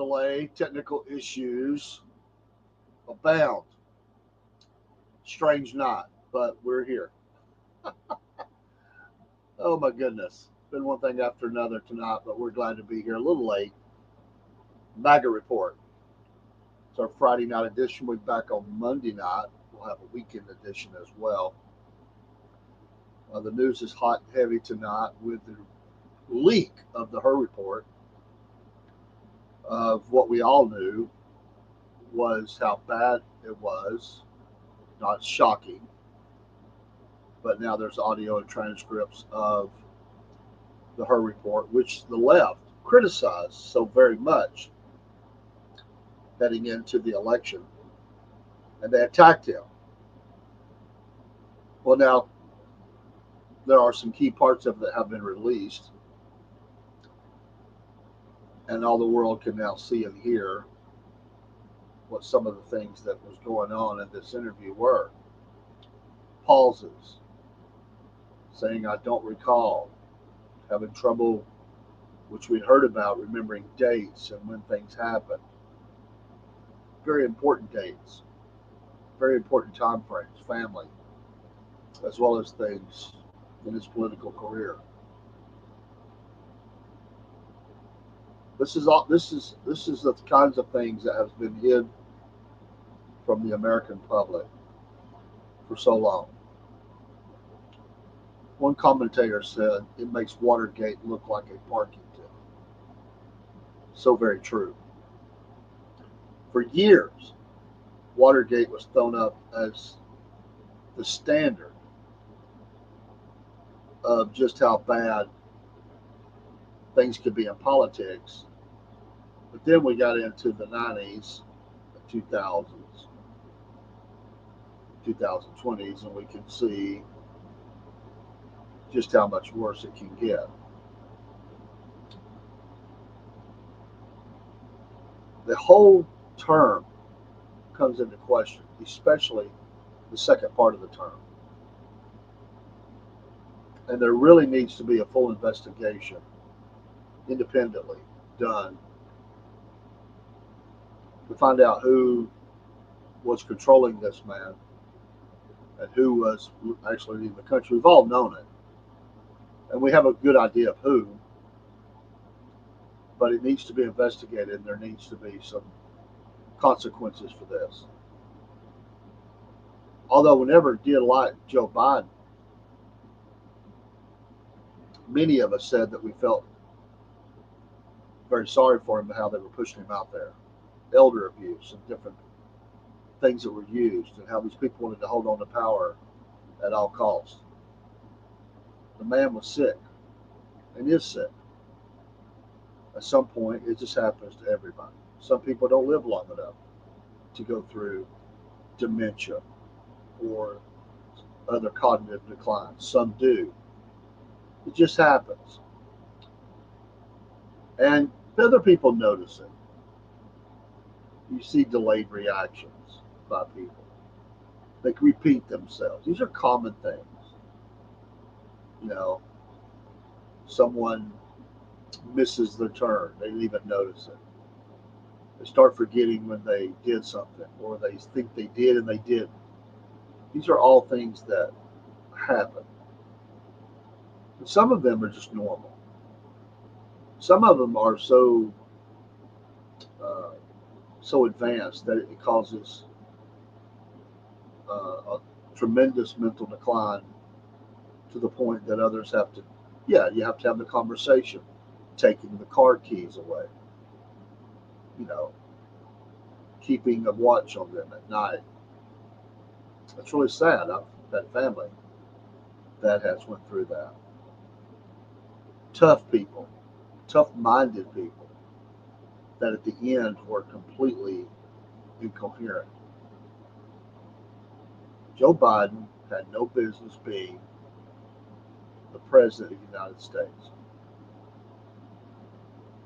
delay, technical issues abound. Strange not, but we're here. Oh my goodness. Been one thing after another tonight, but we're glad to be here a little late. MAGA Report. It's our Friday night edition. We'll be back on Monday night. We'll have a weekend edition as well. The news is hot and heavy tonight with the leak of the Her report of what we all knew was how bad it was. Not shocking, but now there's audio and transcripts of the Her report, which the left criticized so very much heading into the election, and they attacked him. Well, now there are some key parts of it that have been released, and all the world can now see and hear what some of the things that was going on in this interview were. Pauses, saying, I don't recall, having trouble, which we heard about, remembering dates and when things happened. Very important dates, very important time frames, family, as well as things in his political career. This is the kinds of things that have been hid from the American public for so long. One commentator said it makes Watergate look like a parking ticket. So very true. For years, Watergate was thrown up as the standard of just how bad things could be in politics. But then we got into the 90s, the 2000s, 2020s, and we can see just how much worse it can get. The whole term comes into question, especially the second part of the term. And there really needs to be a full investigation, independently done, to find out who was controlling this man and who was actually leading the country. We've all known it, and we have a good idea of who, but it needs to be investigated, and there needs to be some consequences for this. Although we never did like Joe Biden, many of us said that we felt very sorry for him and how they were pushing him out there. Elder abuse and different things that were used, and how these people wanted to hold on to power at all costs. The man was sick and is sick. At some point, it just happens to everybody. Some people don't live long enough to go through dementia or other cognitive decline. Some do. It just happens. And other people notice it. You see delayed reactions by people. They repeat themselves. These are common things. You know, someone misses their turn. They didn't even notice it. They start forgetting when they did something, or they think they did and they didn't. These are all things that happen. And some of them are just normal. Some of them are uh, so advanced that it causes a tremendous mental decline, to the point that others have to, yeah, you have to have the conversation, taking the car keys away, you know, keeping a watch on them at night. It's really sad. I've had family that has went through that. Tough people, tough-minded people that at the end were completely incoherent. Joe Biden had no business being the president of the United States.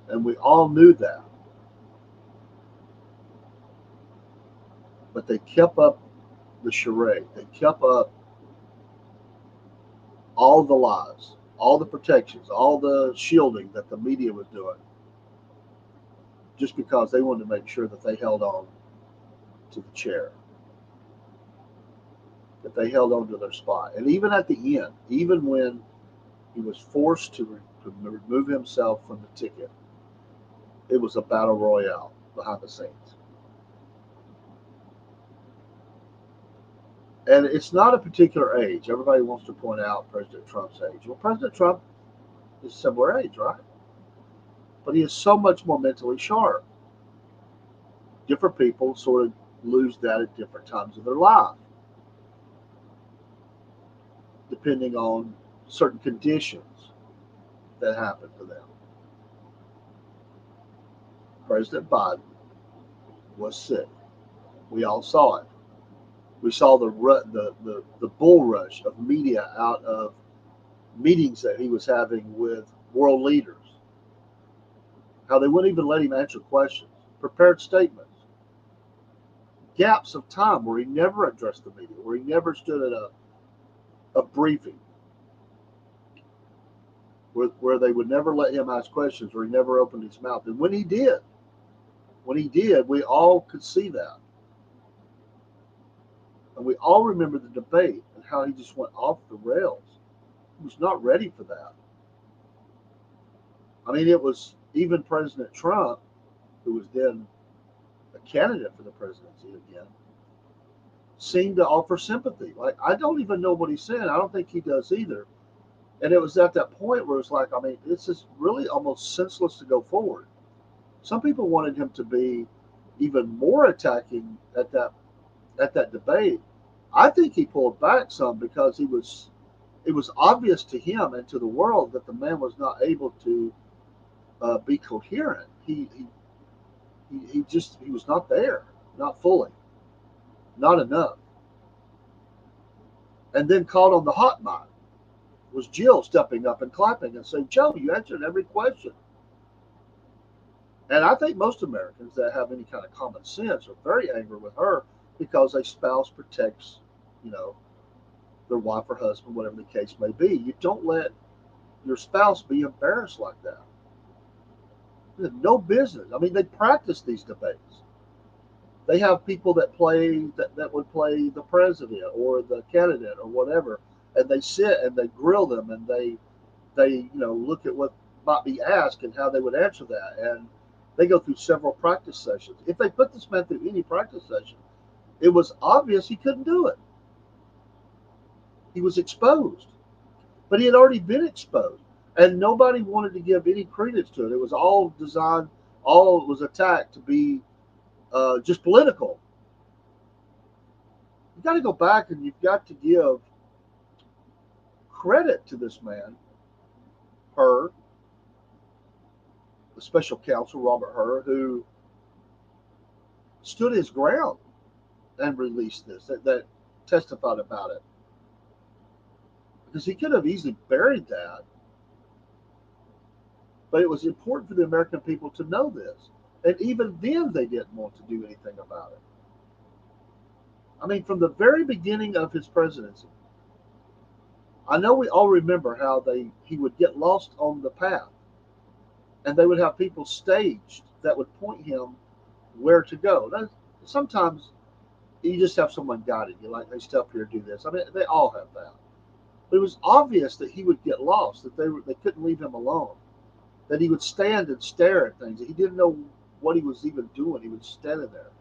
And we all knew that. But they kept up the charade. They kept up all the lies, all the protections, all the shielding that the media was doing. just because they wanted to make sure that they held on to the chair, that they held on to their spot. And even at the end, even when he was forced to remove himself from the ticket, it was a battle royale behind the scenes. And it's not a particular age. Everybody wants to point out President Trump's age. Well, President Trump is similar age, right? But he is so much more mentally sharp. Different people sort of lose that at different times of their life, depending on certain conditions that happen to them. President Biden was sick. We all saw it. We saw the bull rush of media out of meetings that he was having with world leaders. How they wouldn't even let him answer questions, prepared statements, gaps of time where he never addressed the media, where he never stood at a briefing, where they would never let him ask questions, or he never opened his mouth. And when he did, we all could see that. And we all remember the debate and how he just went off the rails. He was not ready for that. I mean, it was even President Trump, who was then a candidate for the presidency again, seemed to offer sympathy. Like, I don't even know what he said. I don't think he does either. And it was at that point where it's like, I mean, it's just really almost senseless to go forward. Some people wanted him to be even more attacking at that debate. I think he pulled back some because it was obvious to him and to the world that the man was not able to be coherent. He was not there, not fully, not enough. And then caught on the hot mic was Jill stepping up and clapping and saying, "Joe, you answered every question." And I think most Americans that have any kind of common sense are very angry with her because a spouse protects, you know, their wife or husband, whatever the case may be. You don't let your spouse be embarrassed like that. No business. I mean, they practice these debates. They have people that would play the president or the candidate or whatever, and they sit and they grill them and they look at what might be asked and how they would answer that, and they go through several practice sessions. If they put this man through any practice session, it was obvious he couldn't do it. He was exposed, but he had already been exposed, and nobody wanted to give any credence to it. It was all designed, all it was attacked to be just political. You got to go back and you've got to give credit to this man, Hur, the special counsel, Robert Hur, who stood his ground and released this, that testified about it. Because he could have easily buried that. But it was important for the American people to know this. And even then, they didn't want to do anything about it. I mean, from the very beginning of his presidency, I know we all remember how he would get lost on the path. And they would have people staged that would point him where to go. Now, sometimes you just have someone guiding you, like, hey, step here, do this. I mean, they all have that. But it was obvious that he would get lost, that they couldn't leave him alone, that he would stand and stare at things. He didn't know what he was even doing. He was standing there.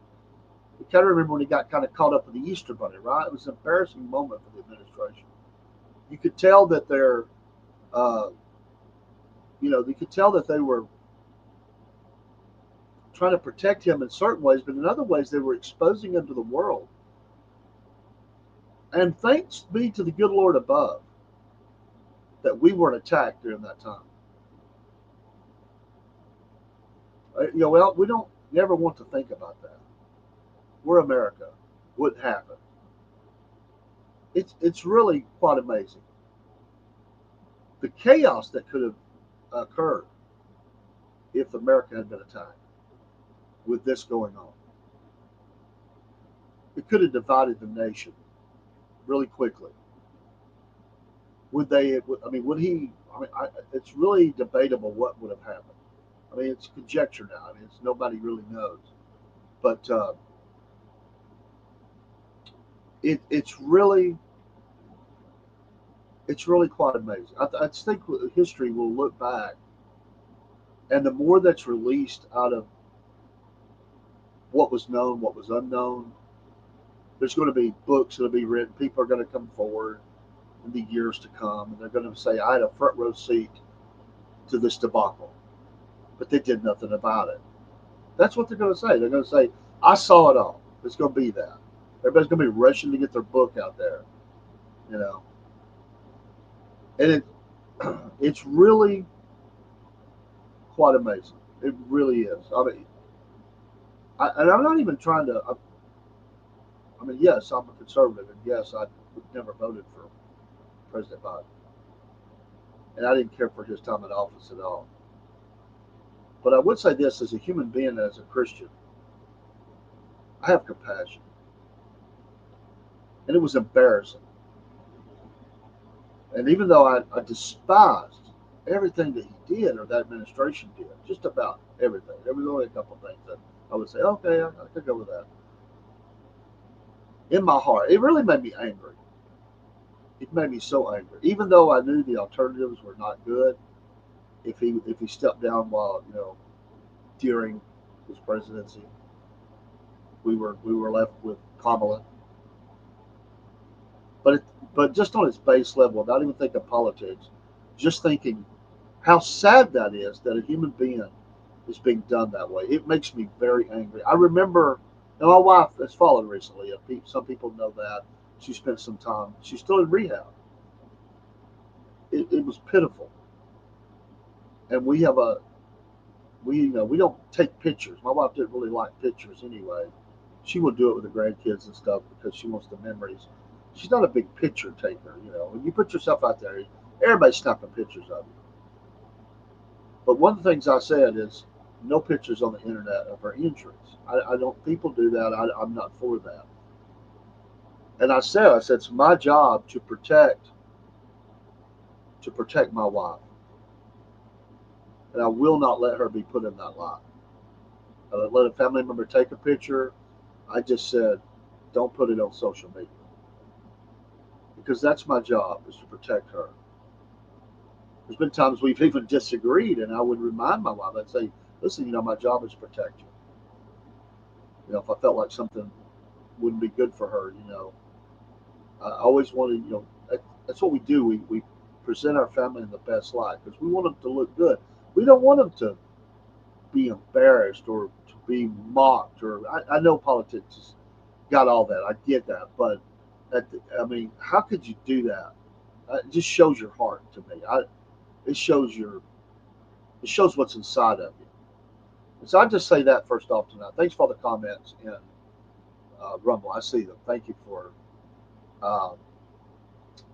You kind of remember when he got kind of caught up with the Easter Bunny, right? It was an embarrassing moment for the administration. You could tell that uh, you could tell that they were trying to protect him in certain ways, but in other ways they were exposing him to the world. And thanks be to the good Lord above that we weren't attacked during that time. Well, we don't never want to think about that. We're America. Wouldn't happen. It's really quite amazing. The chaos that could have occurred if America had been attacked with this going on. It could have divided the nation really quickly. Would they? I mean, would he? I mean, it's really debatable what would have happened. I mean, it's conjecture now. I mean, it's nobody really knows. But it's really quite amazing. I think history will look back, and the more that's released out of what was known, what was unknown, there's going to be books that'll be written. People are going to come forward in the years to come, and they're going to say, "I had a front row seat to this debacle, but they did nothing about it." That's what they're going to say. They're going to say, "I saw it all." It's going to be that. Everybody's going to be rushing to get their book out there, you know. And it's really quite amazing. It really is. I mean, and I'm not even trying to. I mean, yes, I'm a conservative, and yes, I would never voted for President Biden, and I didn't care for his time in office at all. But I would say this: as a human being, and as a Christian, I have compassion, and it was embarrassing. And even though I despised everything that he did or that administration did, just about everything, there was only a couple of things that I would say, okay, I could go with that. In my heart, it really made me angry. It made me so angry, even though I knew the alternatives were not good. If he stepped down while during his presidency, we were left with Kamala. But but just on its base level, not even thinking politics, just thinking how sad that is that a human being is being done that way. It makes me very angry. I remember, now my wife has fallen recently. Some people know that. She spent some time. She's still in rehab. It was pitiful, and we don't take pictures. My wife didn't really like pictures anyway. She will do it with the grandkids and stuff because she wants the memories. She's not a big picture taker. When you put yourself out there, everybody's snapping pictures of you. But one of the things I said is no pictures on the internet of her injuries. I don't. People do that. I'm not for that. And I said it's my job to protect my wife, and I will not let her be put in that light. I let a family member take a picture. I just said, don't put it on social media because that's my job is to protect her. There's been times we've even disagreed, and I would remind my wife. I'd say, listen, my job is to protect you. If I felt like something wouldn't be good for her, I always wanted, that's what we do. We present our family in the best light because we want them to look good. We don't want them to be embarrassed or to be mocked. Or I know politics has got all that. I get that, but I mean, how could you do that? It just shows your heart to me. It shows it shows what's inside of you. And so I just say that first off tonight. Thanks for all the comments in Rumble. I see them. Uh,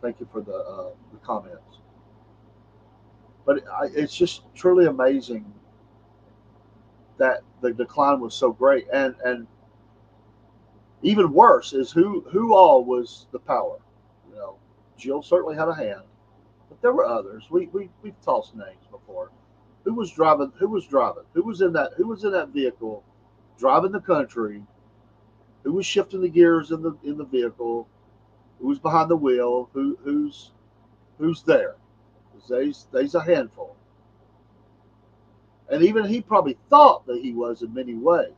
thank you for the comments. But it's just truly amazing that the decline was so great, and even worse is who all was the power. You know, Jill certainly had a hand, but there were others. We've tossed names before. Who was driving? Who was driving? Who was in that? Who was in that vehicle, driving the country? Who was shifting the gears in the vehicle? Who's behind the wheel? Who's there? There's a handful, and even he probably thought that he was in many ways.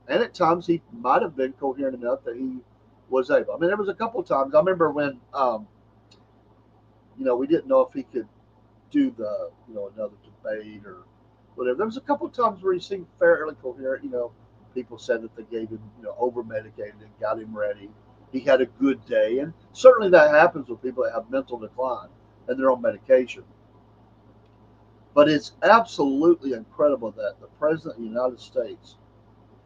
And at times he might have been coherent enough that he was able. I mean, there was a couple of times. I remember when we didn't know if he could do another debate or whatever. There was a couple of times where he seemed fairly coherent. People said that they gave him over medicated and got him ready. He had a good day, and certainly that happens with people that have mental decline and they're on medication. But it's absolutely incredible that the president of the United States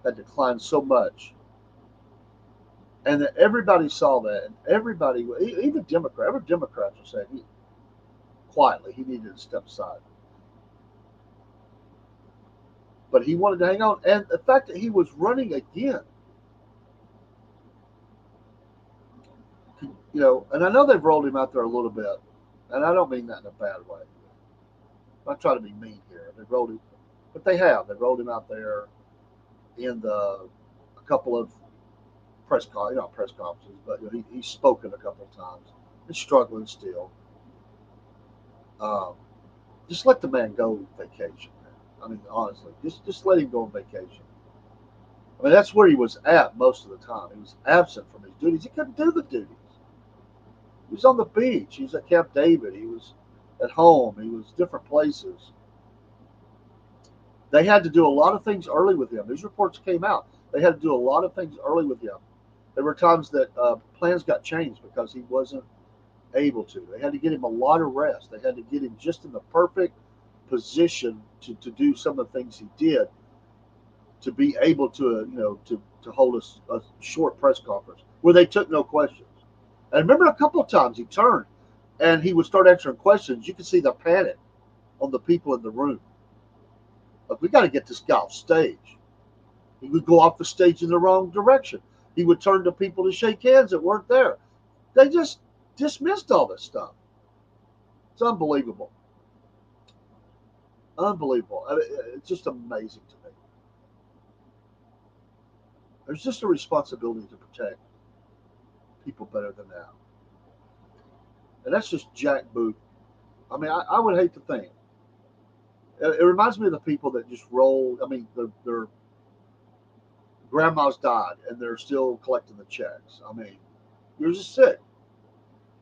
had declined so much, and that everybody saw that, and everybody, even Democrats were saying quietly he needed to step aside. But he wanted to hang on, and the fact that he was running again, and I know they've rolled him out there a little bit, and I don't mean that in a bad way. I'm not trying to be mean here. They rolled him, but they have. They rolled him out there in a couple of press conferences, but he's spoken a couple of times. He's struggling still. Um, just let the man go vacation, man. I mean, honestly, just let him go on vacation. I mean, that's where he was at most of the time. He was absent from his duties. He couldn't do the duties. He was on the beach. He was at Camp David. He was at home. He was different places. They had to do a lot of things early with him. These reports came out. They had to do a lot of things early with him. There were times that plans got changed because he wasn't able to. They had to get him a lot of rest. They had to get him just in the perfect position to do some of the things he did, to be able to, to hold a short press conference where they took no questions. And I remember a couple of times he turned and he would start answering questions. You could see the panic on the people in the room. Like, we got to get this guy off stage. He would go off the stage in the wrong direction. He would turn to people to shake hands that weren't there. They just dismissed all this stuff. It's unbelievable. Unbelievable. I mean, it's just amazing to me. There's just a responsibility to protect people better than that. And that's just jackboot. I mean, I would hate to think. It reminds me of the people that just roll. I mean, their grandma's died and they're still collecting the checks. I mean, you're just sick.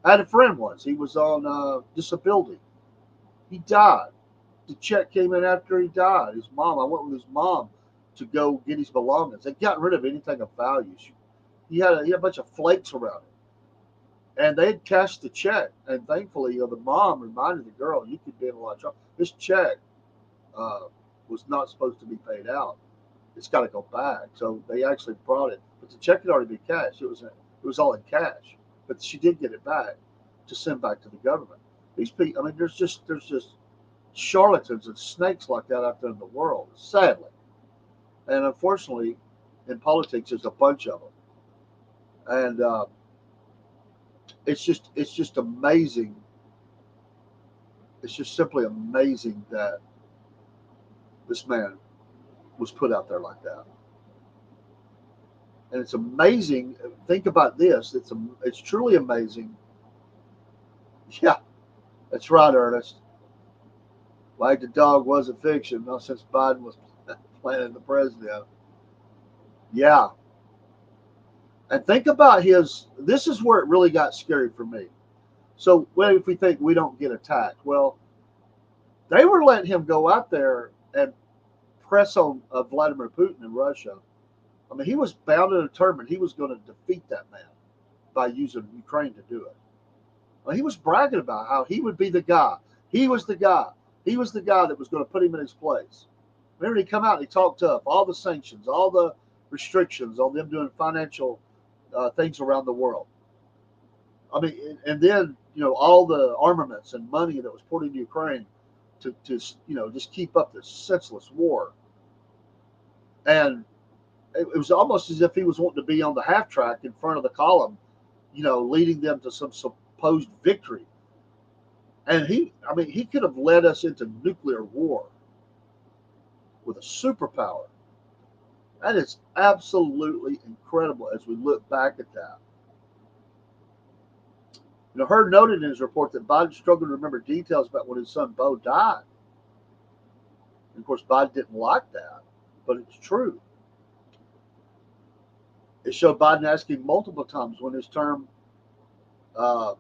I had a friend once. He was on disability. He died. The check came in after he died. His mom. I went with his mom to go get his belongings. They got rid of anything of value. He had a bunch of flakes around it, and they had cashed the check. And thankfully, the mom reminded the girl, "You could be in a lot of trouble. This check uh, was not supposed to be paid out. It's got to go back." So they actually brought it, but the check had already been cashed. It was all in cash, but she did get it back to send back to the government. These people. I mean, there's just charlatans and snakes like that out there in the world, sadly. And unfortunately, in politics, there's a bunch of them. And it's just amazing. It's just simply amazing that this man was put out there like that. And it's amazing. Think about this. It's truly amazing. Yeah, that's right, Ernest. Like the dog wasn't fiction, not since Biden was planning the president. Yeah, and think about his. This is where it really got scary for me. So, well, if we think we don't get attacked, well, they were letting him go out there and press on Vladimir Putin in Russia. I mean, he was bound and determined he was going to defeat that man by using Ukraine to do it. Well, he was bragging about how he would be the guy. He was the guy. He was the guy that was going to put him in his place. Remember, he come out and he talked tough. All the sanctions, all the restrictions on them doing financial things around the world. I mean, and then all the armaments and money that was poured into Ukraine to just keep up this senseless war. And it was almost as if he was wanting to be on the half track in front of the column, leading them to some supposed victory. And I mean, he could have led us into nuclear war with a superpower. That is absolutely incredible as we look back at that. Hurd noted in his report that Biden struggled to remember details about when his son Beau died. And of course, Biden didn't like that, but it's true. It showed Biden asking multiple times when his term uh,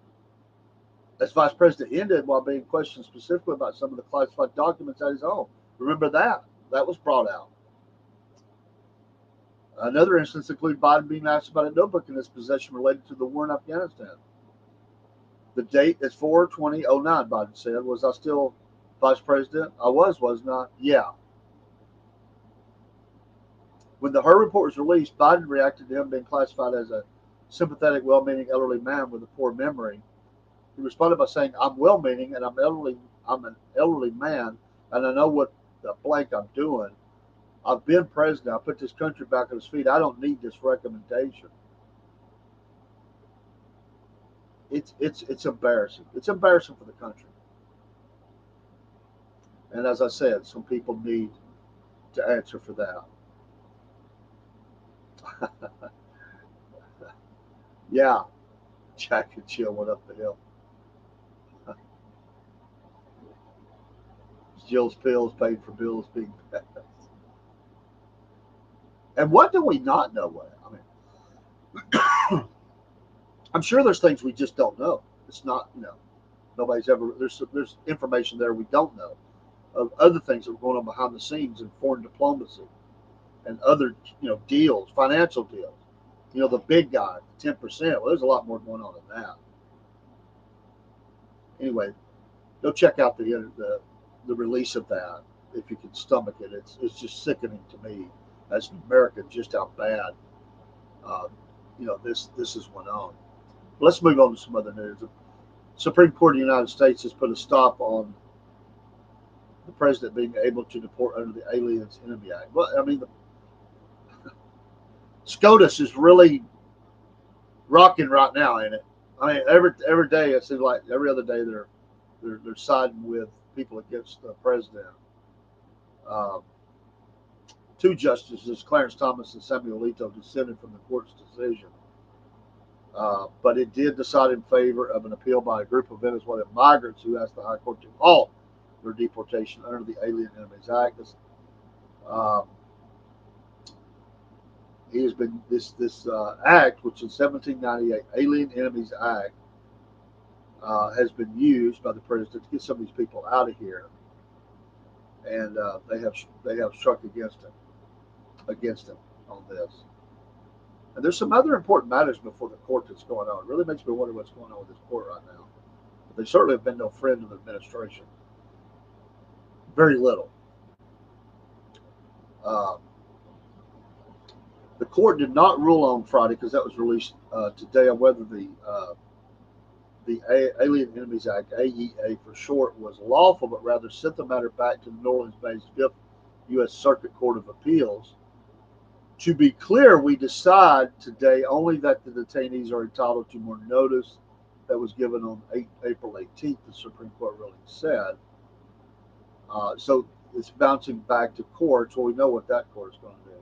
as vice president ended while being questioned specifically about some of the classified documents at his home. Remember that? That was brought out. Another instance included Biden being asked about a notebook in his possession related to the war in Afghanistan. The date is 4/20/09, Biden said. Was I still vice president? I wasn't I? Yeah. When the Hur report was released, Biden reacted to him being classified as a sympathetic, well-meaning elderly man with a poor memory. He responded by saying, "I'm well-meaning and I'm elderly. I'm an elderly man, and I know what the blank I'm doing. I've been president. I put this country back on its feet. I don't need this recommendation." It's embarrassing. It's embarrassing for the country. And as I said, some people need to answer for that. Yeah, Jack and Jill went up the hill. Jill's pills paid for bills being passed. And what do we not know? I mean, I'm sure there's things we just don't know. It's not, nobody's ever, there's information there we don't know of other things that are going on behind the scenes in foreign diplomacy and other, deals, financial deals. The big guy, 10%. Well, there's a lot more going on than that. Anyway, go check out the release of that if you can stomach it. It's just sickening to me as an American just how bad uh, this has went on. Let's move on to some other news. The Supreme Court of the United States has put a stop on the president being able to deport under the Aliens Enemy Act. Well, I mean, the SCOTUS is really rocking right now, ain't it? I mean, every day it seems like every other day they're siding with people against the president. Um, Two justices, Clarence Thomas and Samuel Alito, dissented from the court's decision, but it did decide in favor of an appeal by a group of Venezuelan migrants who asked the High Court to halt their deportation under the Alien Enemies Act. Um, he has been this act, which is 1798 Alien Enemies Act, has been used by the president to get some of these people out of here, and they have struck against him on this. And there's some other important matters before the court that's going on. It really makes me wonder what's going on with this court right now. But they certainly have been no friend of the administration. Very little. Uh, the court did not rule on Friday because that was released today on whether the Alien Enemies Act (AEA) for short was lawful, but rather sent the matter back to the New Orleans-based Fifth U.S. Circuit Court of Appeals. To be clear, we decide today only that the detainees are entitled to more notice that was given on April 18th, the Supreme Court ruling said. So it's bouncing back to courts. Well, we know what that court is going to do.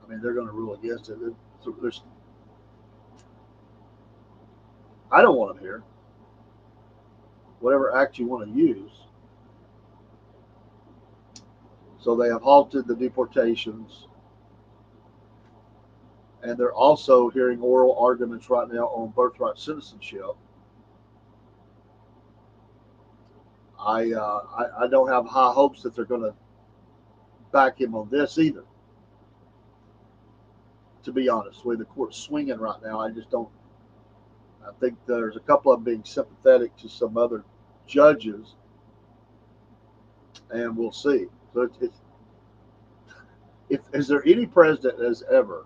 I mean, they're going to rule against it. I don't want them here. Whatever act you want to use. So they have halted the deportations. And they're also hearing oral arguments right now on birthright citizenship. I don't have high hopes that they're going to back him on this either. To be honest, the way the court's swinging right now, I just don't. I think there's a couple of them being sympathetic to some other judges, and we'll see. So is there any president that has ever,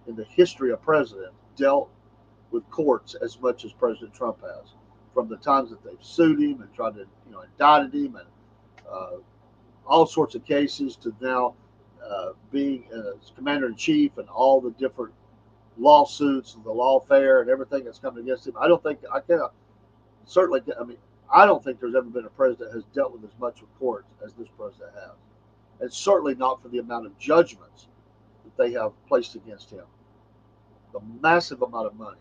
in the history of presidents, dealt with courts as much as President Trump has? From the times that they've sued him and tried to, indicted him, and all sorts of cases, to now being commander in chief and all the different lawsuits and the lawfare and everything that's coming against him. I don't think I cannot certainly. I mean, I don't think there's ever been a president that has dealt with as much with courts as this president has, and certainly not for the amount of judgments that they have placed against him. The massive amount of money.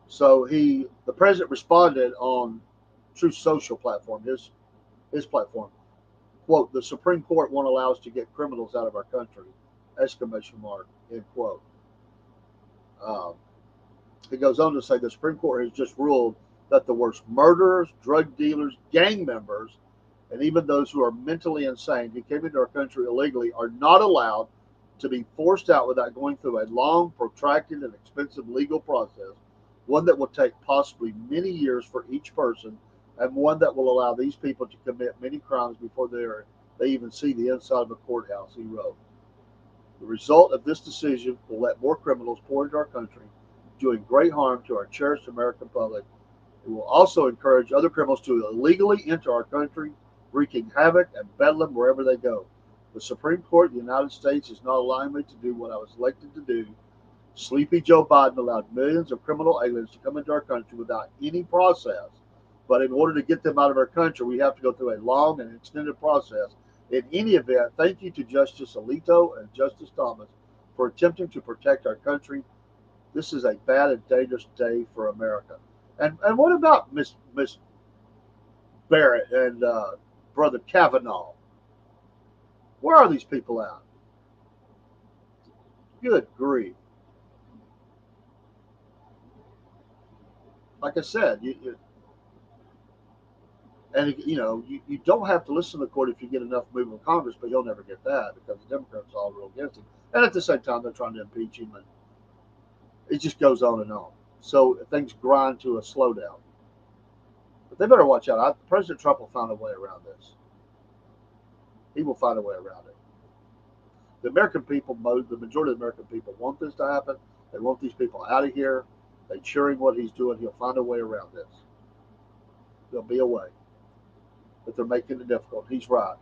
So the president responded on Truth Social platform, his platform. Quote, "The Supreme Court won't allow us to get criminals out of our country!" Exclamation mark, end quote. Um, he goes on to say the Supreme Court has just ruled that the worst murderers, drug dealers, gang members, and even those who are mentally insane who came into our country illegally are not allowed to be forced out without going through a long, protracted, and expensive legal process, one that will take possibly many years for each person, and one that will allow these people to commit many crimes before they even see the inside of a courthouse, he wrote. The result of this decision will let more criminals pour into our country, doing great harm to our cherished American public. It will also encourage other criminals to illegally enter our country, wreaking havoc and bedlam wherever they go. The Supreme Court of the United States is not allowing me to do what I was elected to do, Sleepy Joe Biden allowed millions of criminal aliens to come into our country without any process. But in order to get them out of our country, we have to go through a long and extended process. In any event, thank you to Justice Alito and Justice Thomas for attempting to protect our country. This is a bad and dangerous day for America. And what about Miss Barrett and Brother Kavanaugh? Where are these people at? Good grief. Like I said, you don't have to listen to the court if you get enough movement in Congress, but you'll never get that because the Democrats all rule against him. And at the same time, they're trying to impeach him, and it just goes on and on. So things grind to a slowdown. But they better watch out. President Trump will find a way around this. He will find a way around it. The American people, the majority of the American people want this to happen. They want these people out of here. They're cheering what he's doing. He'll find a way around this. There'll be a way. But they're making it difficult. He's right.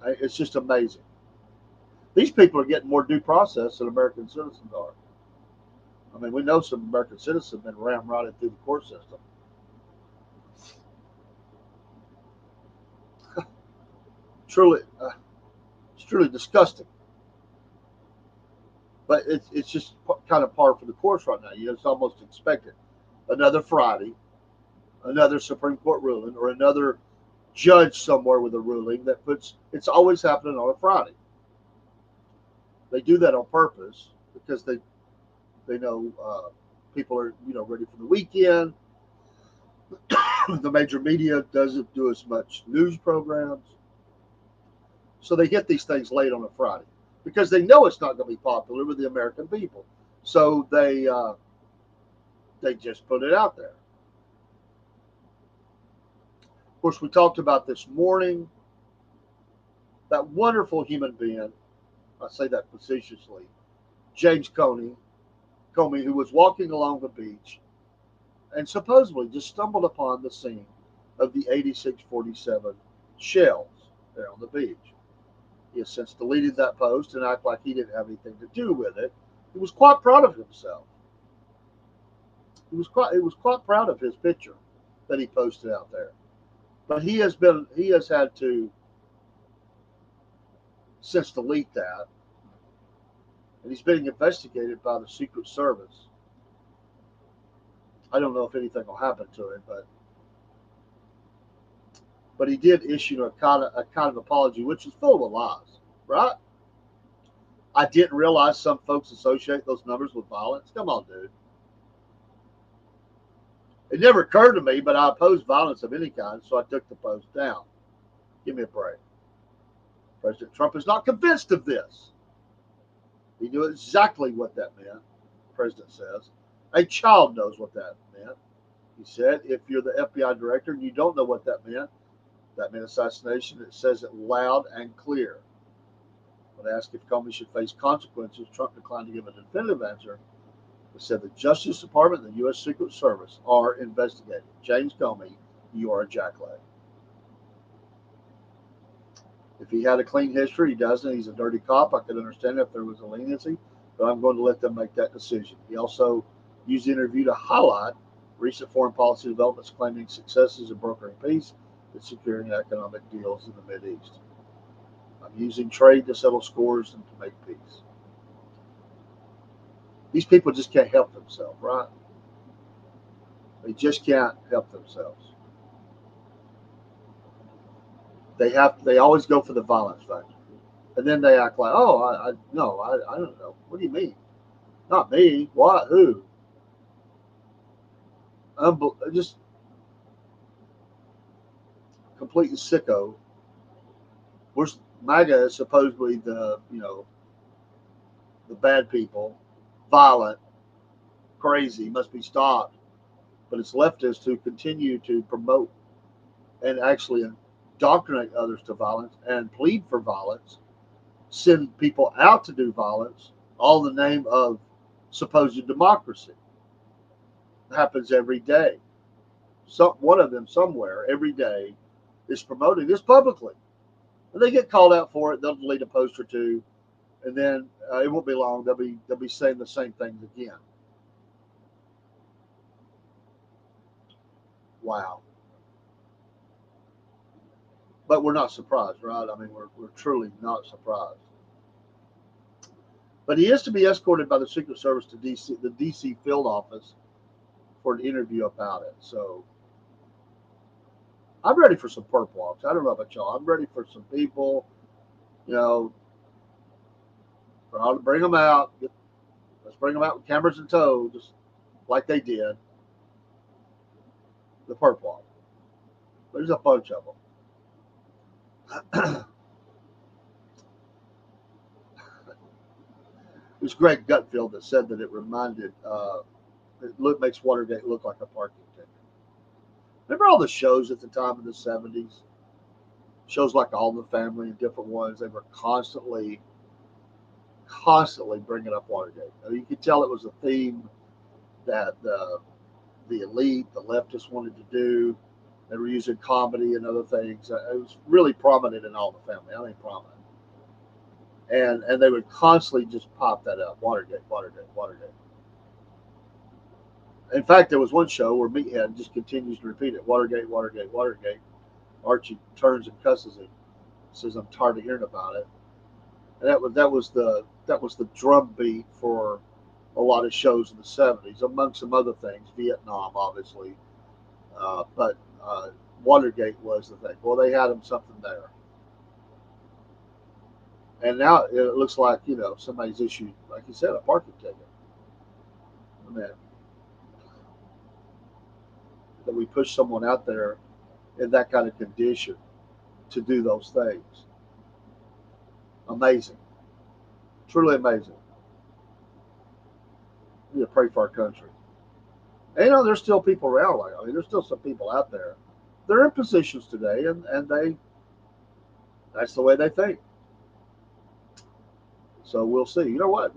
It's just amazing. These people are getting more due process than American citizens are. I mean, we know some American citizens have been ramrodded through the court system. Truly, it's truly disgusting. But it's just kind of par for the course right now. It's almost expected. Another Friday, another Supreme Court ruling, or another judge somewhere with a ruling that it's always happening on a Friday. They do that on purpose because they know people are ready for the weekend. The major media doesn't do as much news programs, so they get these things late on a Friday because they know it's not going to be popular with the American people. So they just put it out there. Of course, we talked about this morning that wonderful human being. I say that facetiously. James Comey, who was walking along the beach and supposedly just stumbled upon the scene of the 8647 shells there on the beach. He has since deleted that post and acted like he didn't have anything to do with it. He was quite proud of himself. He was quite proud of his picture that he posted out there. But he has had to since delete that, and he's being investigated by the Secret Service. I don't know if anything will happen to him, but he did issue a kind of apology, which is full of lies, right? I didn't realize some folks associate those numbers with violence. Come on, dude. It never occurred to me, but I oppose violence of any kind, so I took the post down. Give me a break. President Trump is not convinced of this. He knew exactly what that meant, the president says. A child knows what that meant. He said, if you're the FBI director and you don't know what that meant assassination. It says it loud and clear. When asked if Comey should face consequences, Trump declined to give a definitive answer. He said the Justice Department and the U.S. Secret Service are investigating. James Comey, you are a jackleg. If he had a clean history, he doesn't. He's a dirty cop. I could understand if there was a leniency, but I'm going to let them make that decision. He also used the interview to highlight recent foreign policy developments claiming successes in brokering peace and securing economic deals in the Mideast. I'm using trade to settle scores and to make peace. These people just can't help themselves, right? They just can't help themselves. They always go for the violence factor. And then they act like, oh, I don't know. What do you mean? Not me. What? Who? Just completely sicko. Where's MAGA is supposedly the bad people, violent, crazy, must be stopped. But it's leftists who continue to promote and actually indoctrinate others to violence and plead for violence, send people out to do violence, all in the name of supposed democracy. It happens every day. One of them somewhere every day is promoting this publicly. And they get called out for it. They'll delete a post or two. and then it won't be long. They'll be saying the same things again. Wow. But we're not surprised, right? I mean, we're truly not surprised. But he is to be escorted by the Secret Service to DC, the DC field office, for an interview about it. So I'm ready for some perp walks. I don't know about y'all. I'm ready for some people, you know, bring them out. Let's bring them out with cameras in tow, just like they did the perp walk. There's a bunch of them. It was Greg Gutfield that said that it reminded, makes Watergate look like a parking ticket. Remember all the shows at the time of the 70s? Shows like All in the Family and different ones. They were constantly bringing up Watergate. I mean, you could tell it was a theme that the elite, the leftists wanted to do. They were using comedy and other things. It was really prominent in All in the Family. I mean, prominent. And they would constantly just pop that up. Watergate, Watergate, Watergate. In fact, there was one show where Meathead just continues to repeat it. Watergate, Watergate, Watergate. Archie turns and cusses him. Says, "I'm tired of hearing about it." And that was the drum beat for a lot of shows in the 70s, among some other things. Vietnam, obviously, but Watergate was the thing. Well, they had him something there, and now it looks like somebody's issued, like you said, a parking ticket. I mean, that we push someone out there in that kind of condition to do those things. Amazing, truly amazing. We need to pray for our country. And, there's still people around. Like, I mean, there's still some people out there. They're in positions today, and that's the way they think. So we'll see. You know what?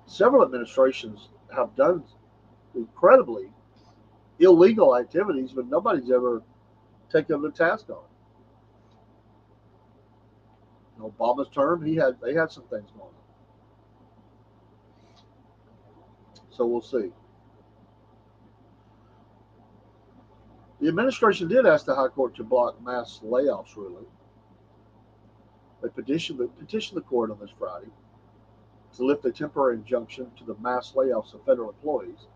Several administrations have done incredibly illegal activities, but nobody's ever taken them to task on it. In Obama's term, they had some things going on. So we'll see. The administration did ask the High Court to block mass layoffs ruling. They petitioned the court on this Friday to lift a temporary injunction to the mass layoffs of federal employees.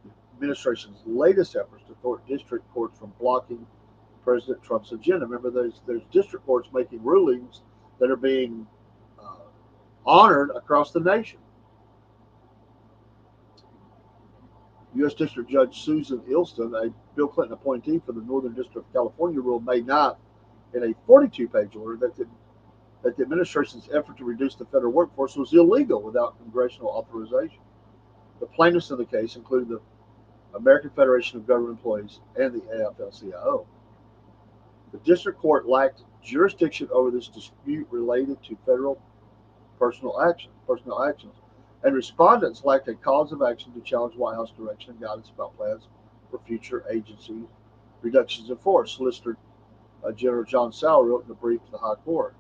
The administration's latest efforts to thwart district courts from blocking President Trump's agenda. Remember, there's district courts making rulings that are being uh, honored across the nation. U.S. District Judge Susan Ilston, a Bill Clinton appointee for the Northern District of California, ruled May 9th in a 42-page order that the administration's effort to reduce the federal workforce was illegal without congressional authorization. The plaintiffs in the case included the American Federation of Government Employees and the AFL-CIO. The district court lacked jurisdiction over this dispute related to federal personal actions, and respondents lacked a cause of action to challenge White House direction and guidance about plans for future agency reductions in force. Solicitor General John Sauer wrote in a brief to the High Court.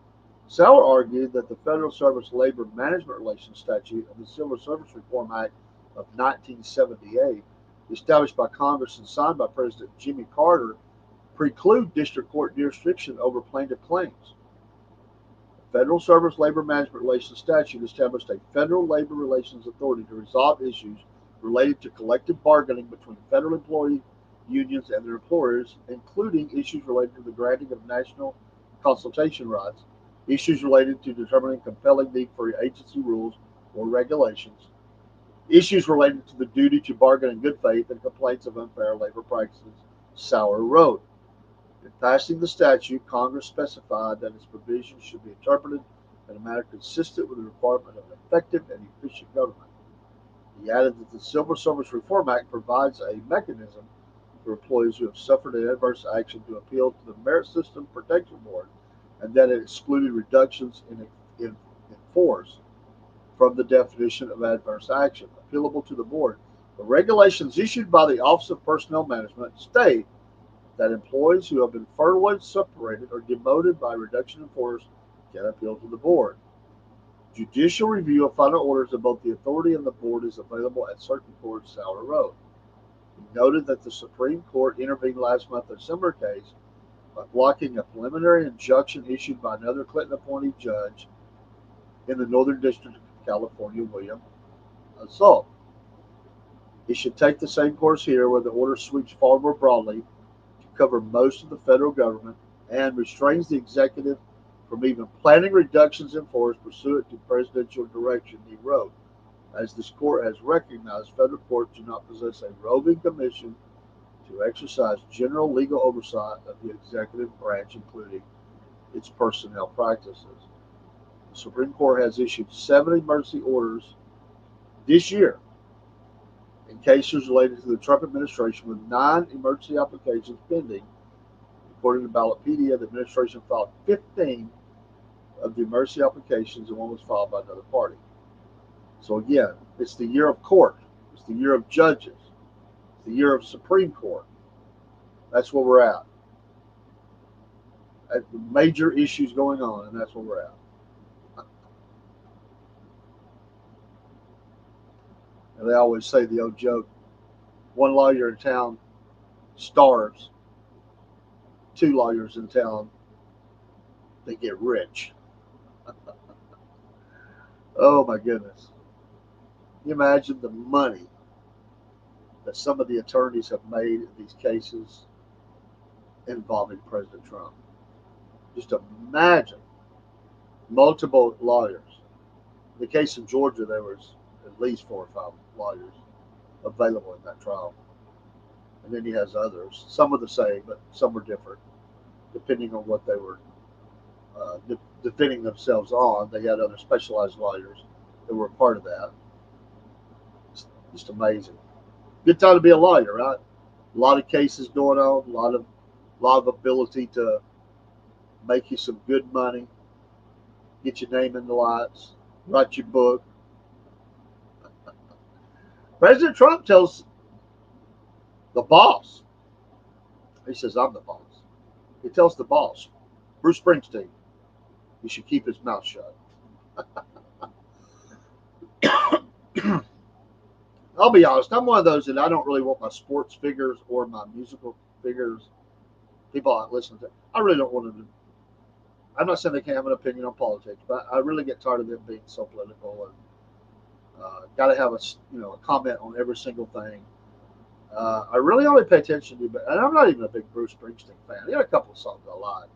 Sauer argued that the Federal Service Labor Management Relations Statute of the Civil Service Reform Act of 1978, established by Congress and signed by President Jimmy Carter, preclude district court jurisdiction over plaintiff claims. The Federal Service Labor Management Relations Statute established a Federal Labor Relations Authority to resolve issues related to collective bargaining between federal employee unions and their employers, including issues related to the granting of national consultation rights, issues related to determining compelling need for agency rules or regulations, issues related to the duty to bargain in good faith, and complaints of unfair labor practices, Sauer wrote. In passing the statute, Congress specified that its provisions should be interpreted in a manner consistent with the requirement of an effective and efficient government. He added that the Civil Service Reform Act provides a mechanism for employees who have suffered an adverse action to appeal to the Merit System Protection Board, and that it excluded reductions in force from the definition of adverse action appealable to the board. The regulations issued by the Office of Personnel Management state that employees who have been furloughed, separated, or demoted by reduction in force can appeal to the board. Judicial review of final orders of both the authority and the board is available at Circuit Court, Sauer Road. He noted that the Supreme Court intervened last month in a similar case by blocking a preliminary injunction issued by another Clinton-appointed judge in the Northern District of California, William Assault. It should take the same course here, where the order sweeps far more broadly to cover most of the federal government and restrains the executive from even planning reductions in force pursuant to presidential direction, he wrote. As this court has recognized, federal courts do not possess a roving commission to exercise general legal oversight of the executive branch, including its personnel practices. The Supreme Court has issued 7 emergency orders this year in cases related to the Trump administration, with 9 emergency applications pending. According to Ballotpedia, the administration filed 15 of the emergency applications, and one was filed by another party. So again, it's the year of court. It's the year of judges. It's the year of Supreme Court. That's where we're at. Major issues going on, and that's where we're at. And they always say the old joke, one lawyer in town starves, 2 lawyers in town, they get rich. Oh my goodness. Can you imagine the money that some of the attorneys have made in these cases involving President Trump? Just imagine multiple lawyers. In the case of Georgia, there was at least 4 or 5 lawyers available in that trial. And then he has others. Some are the same, but some are different, depending on what they were defending themselves on. They had other specialized lawyers that were a part of that. It's just amazing. Good time to be a lawyer, right? A lot of cases going on, a lot of ability to make you some good money, get your name in the lights, write your book. President Trump tells the boss, he says, I'm the boss. He tells the boss, Bruce Springsteen, he should keep his mouth shut. I'll be honest, I'm one of those that I don't really want my sports figures or my musical figures, people I listen to, I really don't want to. I'm not saying they can't have an opinion on politics, but I really get tired of them being so political, and got to have a comment on every single thing. I really only pay attention to, and I'm not even a big Bruce Springsteen fan. He had a couple of songs I like.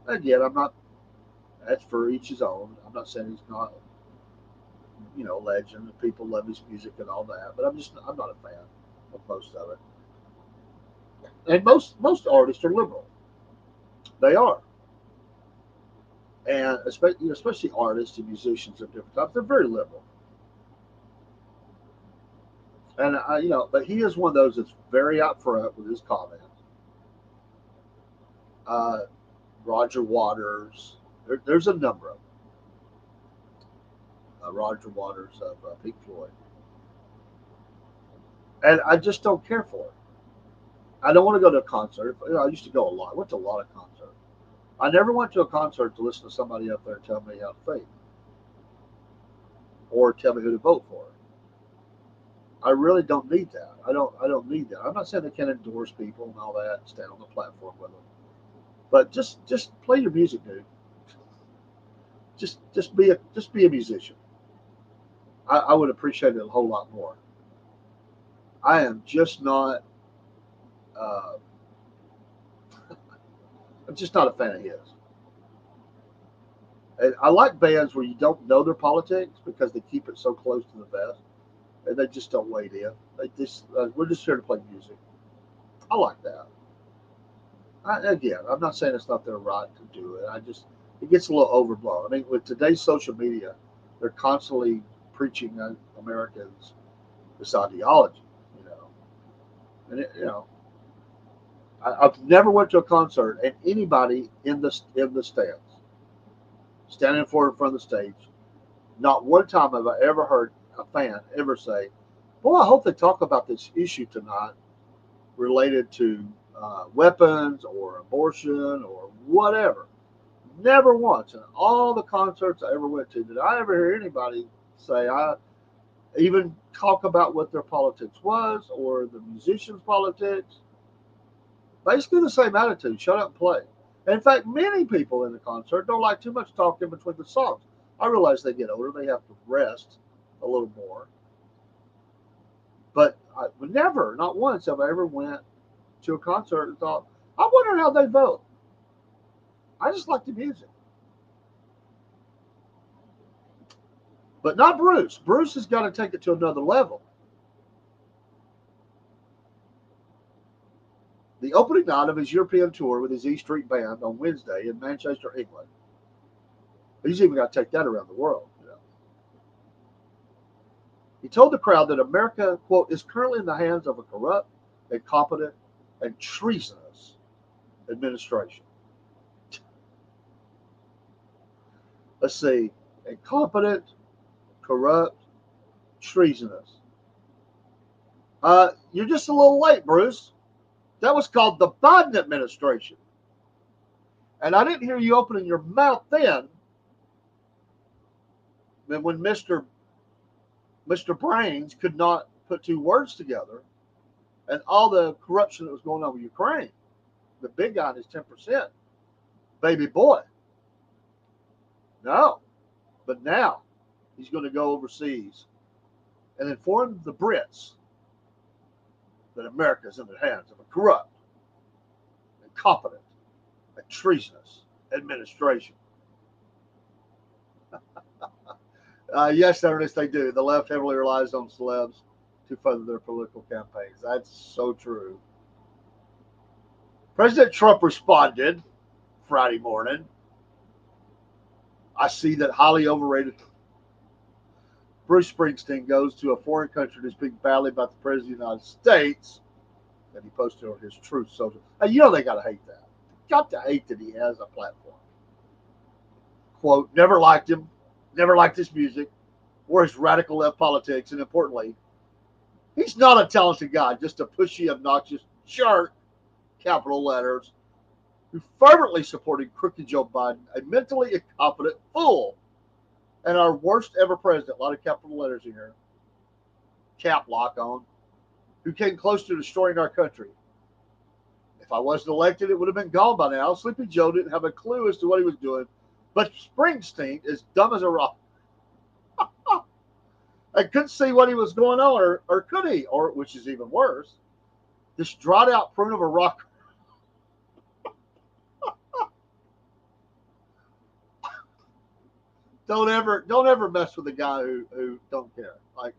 Again, I'm not. That's for each his own. I'm not saying he's not, legend. People love his music and all that, but I'm not a fan of most of it. And most artists are liberal. They are, and especially artists and musicians of different types, they're very liberal. And but he is one of those that's very upfront with his comments. Uh, Roger Waters, there's a number of them. Roger Waters of Pink Floyd, and I just don't care for it. I don't want to go to a concert. I used to go a lot. I went to a lot of concerts. I never went to a concert to listen to somebody up there tell me how to think or tell me who to vote for. I really don't need that. I don't need that. I'm not saying they can't endorse people and all that and stand on the platform with them. But just play your music, dude. Just be a musician. I would appreciate it a whole lot more. I am just not uh, I'm just not a fan of his. And I like bands where you don't know their politics because they keep it so close to the vest, and they just don't wade in. We're just here to play music. I like that. Again, I'm not saying it's not their right to do it. It gets a little overblown. I mean, with today's social media, they're constantly preaching on Americans this ideology, you know. And I've never went to a concert and anybody in the stands, standing in front of the stage, not one time have I ever heard a fan ever say, "Boy, I hope they talk about this issue tonight related to weapons or abortion or whatever." Never once in all the concerts I ever went to did I ever hear anybody say, I even talk about what their politics was or the musicians' politics. Basically the same attitude, shut up and play. In fact, many people in the concert don't like too much talk in between the songs. I realize they get older, they have to rest a little more. But I would never, not once, have I ever went to a concert and thought, I wonder how they vote. I just like the music. But not Bruce. Bruce has got to take it to another level. The opening night of his European tour with his E Street Band on Wednesday in Manchester, England. He's even got to take that around the world. You know. He told the crowd that America, quote, is currently in the hands of a corrupt, incompetent, and treasonous administration. Let's see, incompetent, corrupt, treasonous. You're just a little late, Bruce. That was called the Biden administration. And I didn't hear you opening your mouth then when Mr. Brains could not put two words together and all the corruption that was going on with Ukraine. The big guy is 10%. Baby boy. No. But now he's going to go overseas and inform the Brits that America is in the hands of a corrupt, incompetent, and treasonous administration. Yes, Ernest, they do. The left heavily relies on celebs to further their political campaigns. That's so true. President Trump responded Friday morning. I see that highly overrated Bruce Springsteen goes to a foreign country to speak badly about the President of the United States. And he posted on his Truth Social. You know they got to hate that. Got to hate that he has a platform. Quote, never liked him, never liked his music, or his radical left politics, and importantly, he's not a talented guy, just a pushy, obnoxious jerk, capital letters, who fervently supported crooked Joe Biden, a mentally incompetent fool, and our worst ever president, a lot of capital letters in here, cap lock on, who came close to destroying our country. If I wasn't elected, it would have been gone by now. Sleepy Joe didn't have a clue as to what he was doing, but Springsteen is dumb as a rock. I couldn't see what he was going on, or could he? Or, which is even worse, this dried out prune of a rock. Don't ever mess with a guy who don't care. Like,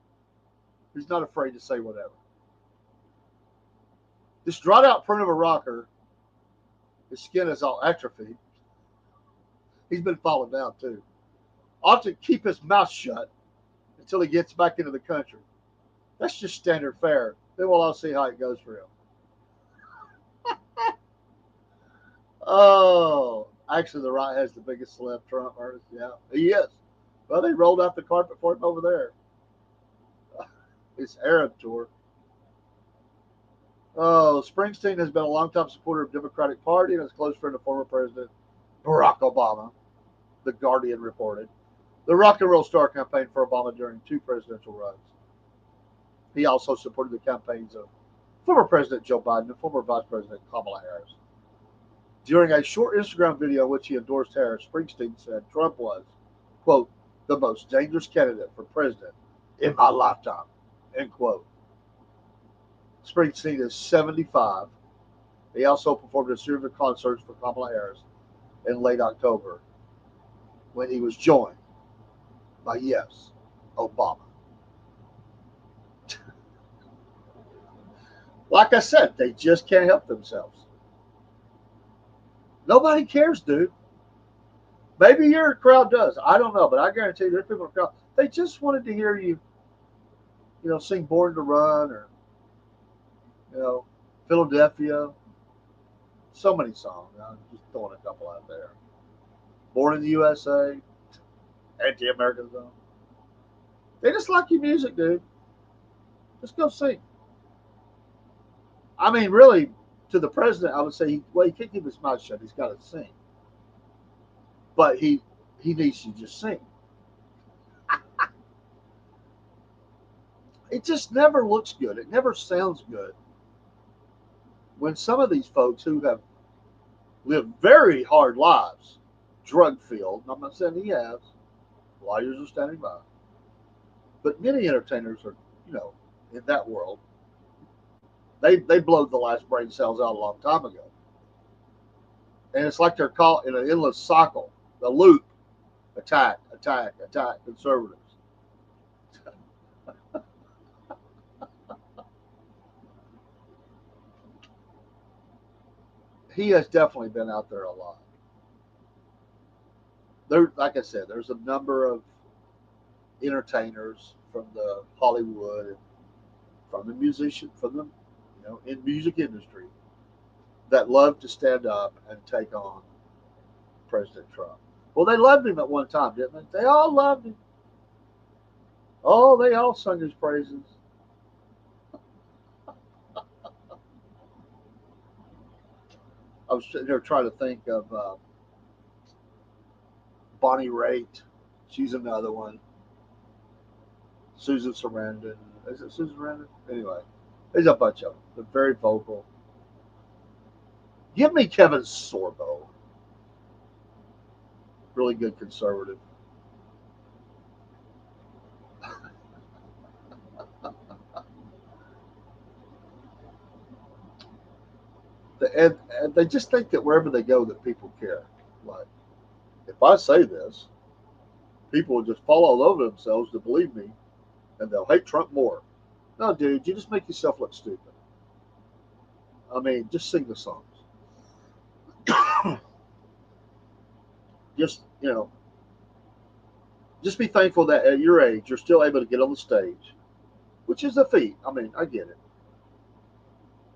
he's not afraid to say whatever. This dried out prune of a rocker, his skin is all atrophied. He's been falling down too. Ought to keep his mouth shut until he gets back into the country. That's just standard fare. Then we'll all see how it goes for him. Oh, actually, the right has the biggest celeb Trump artist. Yeah, he is. Well, they rolled out the carpet for him over there. His Arab tour. Oh, Springsteen has been a longtime supporter of the Democratic Party and is a close friend of former President Barack Obama, The Guardian reported. The rock and roll star campaigned for Obama during two presidential runs. He also supported the campaigns of former President Joe Biden and former Vice President Kamala Harris. During a short Instagram video in which he endorsed Harris, Springsteen said Trump was, quote, the most dangerous candidate for president in my lifetime, end quote. Springsteen is 75. He also performed a series of concerts for Kamala Harris in late October when he was joined by, yes, Obama. Like I said, they just can't help themselves. Nobody cares, dude. Maybe your crowd does. I don't know, but I guarantee you there's people in the crowd. They just wanted to hear you, sing Born to Run or, Philadelphia. So many songs. I'm just throwing a couple out there. Born in the USA, Anti-American Zone. They just like your music, dude. Just go sing. I mean, really, to the president, I would say, he can't keep his mouth shut. He's got to sing. but he needs to just sing. It just never looks good. It never sounds good when some of these folks who have lived very hard lives, drug filled. I'm not saying he has. Lawyers are standing by, but many entertainers are, you know, in that world. They blowed the last brain cells out a long time ago, and it's like they're caught in an endless cycle, the loop: attack, attack, attack, conservatives. He has definitely been out there a lot. There, like I said, there's a number of entertainers from the Hollywood and from the musician, from the, in music industry that love to stand up and take on President Trump. Well, they loved him at one time, didn't they? They all loved him. Oh, they all sung his praises. I was sitting here trying to think of Bonnie Raitt. She's another one. Susan Sarandon. Is it Susan Sarandon? Anyway, there's a bunch of them. They're very vocal. Give me Kevin Sorbo. Really good conservative. And they just think that wherever they go that people care. Like, if I say this, people will just fall all over themselves to believe me, and they'll hate Trump more. No, dude, you just make yourself look stupid. I mean, just sing the songs. just you know, just be thankful that at your age you're still able to get on the stage, which is a feat. I mean, I get it.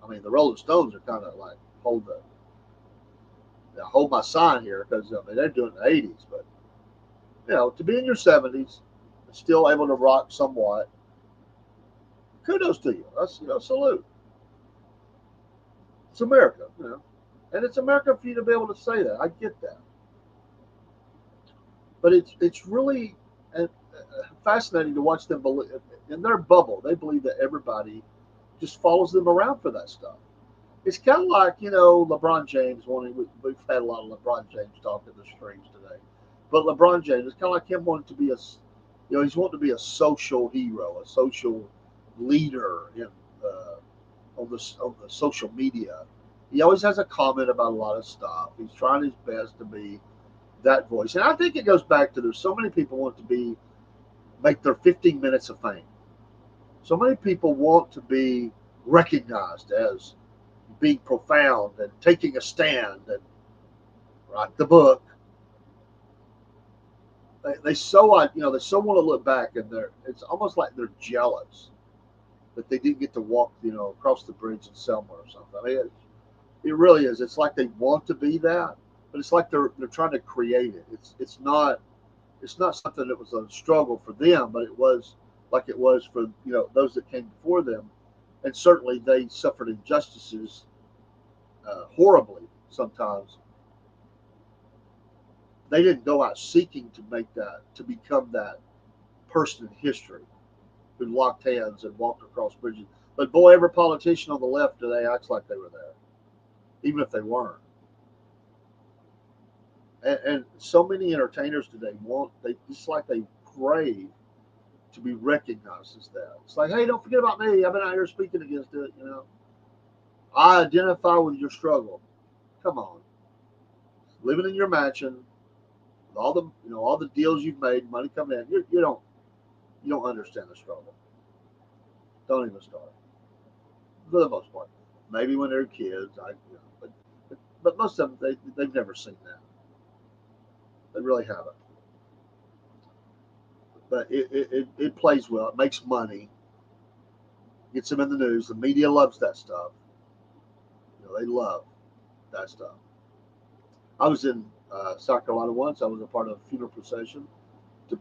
I mean, the Rolling Stones are kind of like hold my sign here because I mean they're doing it in the '80s, but to be in your '70s and still able to rock somewhat, kudos to you. That's salute. It's America, and it's America for you to be able to say that. I get that, but it's really fascinating to watch them believe in their bubble. They believe that everybody just follows them around for that stuff. It's kind of like LeBron James wanting. We've had a lot of LeBron James talk in the streams today, but LeBron James is kind of like him wanting to be he's wanting to be a social hero, a social leader on the social media. He always has a comment about a lot of stuff. He's trying his best to be that voice, and I think it goes back to there's so many people want to make their 15 minutes of fame. So many people want to be recognized as being profound and taking a stand and write the book. They so they so want to look back and it's almost like they're jealous that they didn't get to walk across the bridge in Selma or something. I mean, it really is. It's like they want to be that, but it's like they're trying to create it. It's not something that was a struggle for them, but it was like it was for those that came before them, and certainly they suffered injustices horribly sometimes. They didn't go out seeking to become that person in history who locked hands and walked across bridges. But boy, every politician on the left today acts like they were there, even if they weren't. And so many entertainers today they crave to be recognized as that. It's like, hey, don't forget about me. I've been out here speaking against it. I identify with your struggle. Come on, living in your mansion, with all the deals you've made, money coming in. You don't understand the struggle. Don't even start. For the most part, maybe when they're kids, but most of them they've never seen that. They really haven't. But it plays well. It makes money. Gets them in the news. The media loves that stuff. They love that stuff. I was in South Carolina once. I was a part of a funeral procession to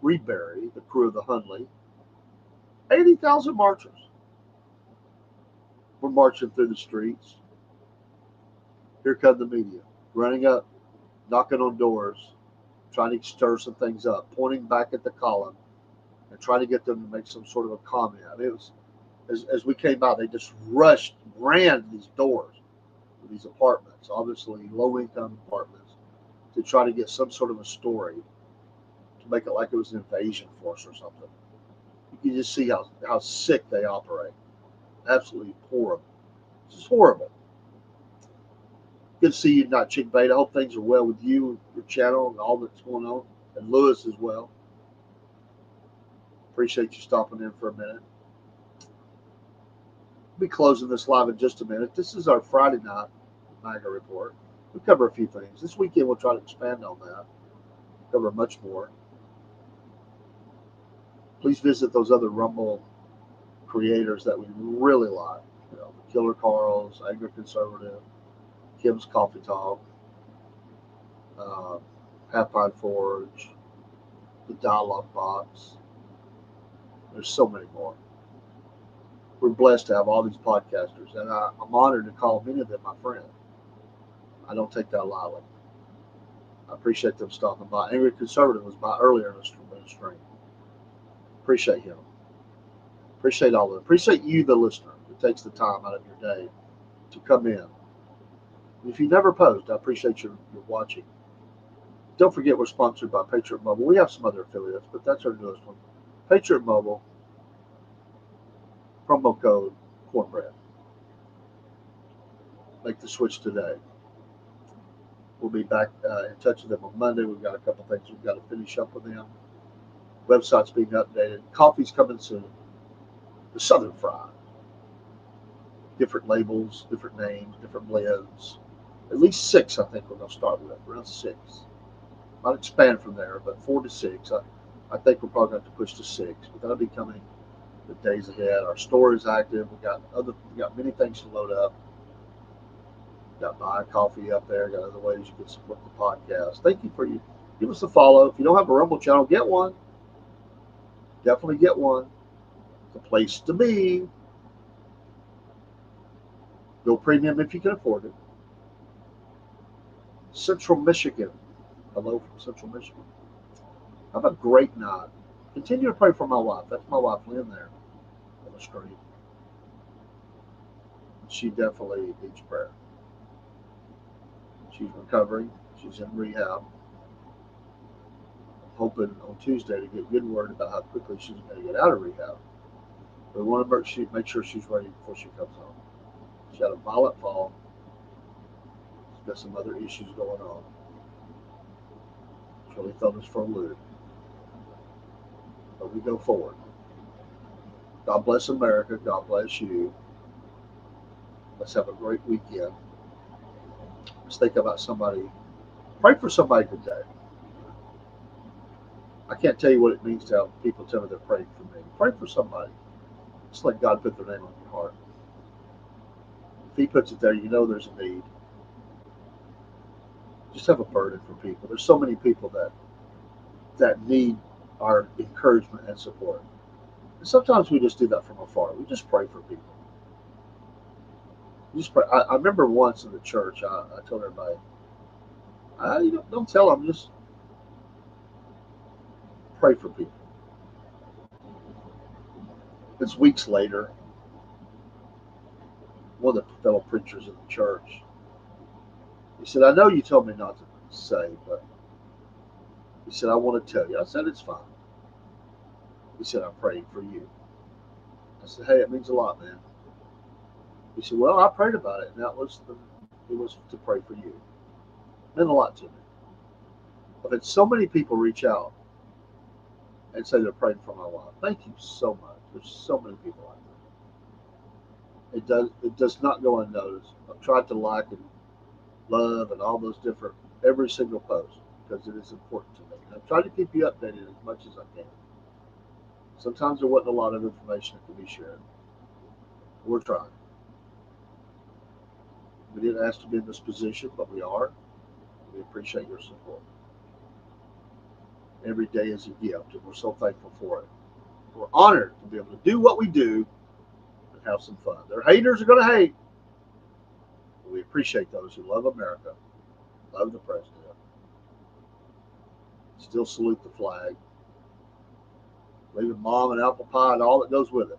rebury the crew of the Hunley. 80,000 marchers were marching through the streets. Here come the media running up knocking on doors, trying to stir some things up, pointing back at the column, and trying to get them to make some sort of a comment. I mean, it was as we came out, they just rushed, ran to these doors, these apartments, obviously low income apartments, to try to get some sort of a story to make it like it was an invasion force or something. You can just see how sick they operate. Absolutely horrible. It's just horrible. Good to see you, not Chick Bait. I hope things are well with you, your channel, and all that's going on, and Lewis as well. Appreciate you stopping in for a minute. We'll be closing this live in just a minute. This is our Friday night MAGA Report. We'll cover a few things. This weekend we'll try to expand on that, cover much more. Please visit those other Rumble creators that we really like. You know, the Killer Carls, Angry Conservative, Kim's Coffee Talk, Half Pine Forge, the Dialogue Box. There's so many more. We're blessed to have all these podcasters, and I'm honored to call many of them my friend. I don't take that lightly. I appreciate them stopping by. Angry Conservative was by earlier in the stream. Appreciate him. Appreciate all of them. Appreciate you, the listener, who takes the time out of your day to come in. And if you never post, I appreciate your watching. Don't forget we're sponsored by Patriot Mobile. We have some other affiliates, but that's our newest one. Patriot Mobile, promo code Cornbread. Make the switch today. We'll be back in touch with them on Monday. We've got a couple things we've got to finish up with them. Website's being updated. Coffee's coming soon. The Southern Fry. Different labels, different names, different blends. At least 6, I think we're going to start with. Around 6. Might expand from there, but 4 to 6. I think we're probably going to have to push to 6. But that'll be coming the days ahead. Our store is active. We got many things to load up. Got Buy Coffee up there. Got other ways you can support the podcast. Thank you for you. Give us a follow. If you don't have a Rumble channel, get one. Definitely get one. It's a place to be. Go premium if you can afford it. Central Michigan. Hello from Central Michigan. Have a great night. Continue to pray for my wife. That's my wife, Lynn, there on the screen. She definitely needs prayer. She's recovering. She's in rehab. I'm hoping on Tuesday to get good word about how quickly she's going to get out of rehab. But we want to make sure she's ready before she comes home. She had a violent fall. She's got some other issues going on. It's really thrown us for a loop. But we go forward. God bless America. God bless you. Let's have a great weekend. Let's think about somebody. Pray for somebody today. I can't tell you what it means to have people tell me they're praying for me. Pray for somebody. Just let God put their name on your heart. If He puts it there, you know there's a need. Just have a burden for people. There's so many people that need our encouragement and support. And sometimes we just do that from afar. We just pray for people. Just pray. I remember once in the church, I told everybody, don't tell them, just pray for people. It's weeks later. One of the fellow preachers in the church, he said, I know you told me not to say, but he said, I want to tell you. I said, it's fine. He said, I'm praying for you. I said, hey, it means a lot, man. He said, well, I prayed about it, and it was to pray for you. It meant a lot to me. I've had so many people reach out and say they're praying for my wife. Thank you so much. There's so many people like that. It does not go unnoticed. I've tried to like and love and all those different, every single post, because it is important to me. And I've tried to keep you updated as much as I can. Sometimes there wasn't a lot of information that can be shared. We're trying. We didn't ask to be in this position, but we are. We appreciate your support. Every day is a gift, and we're so thankful for it. We're honored to be able to do what we do and have some fun. Their haters are going to hate. But we appreciate those who love America, love the president, Still salute the flag, leaving mom and apple pie and all that goes with it,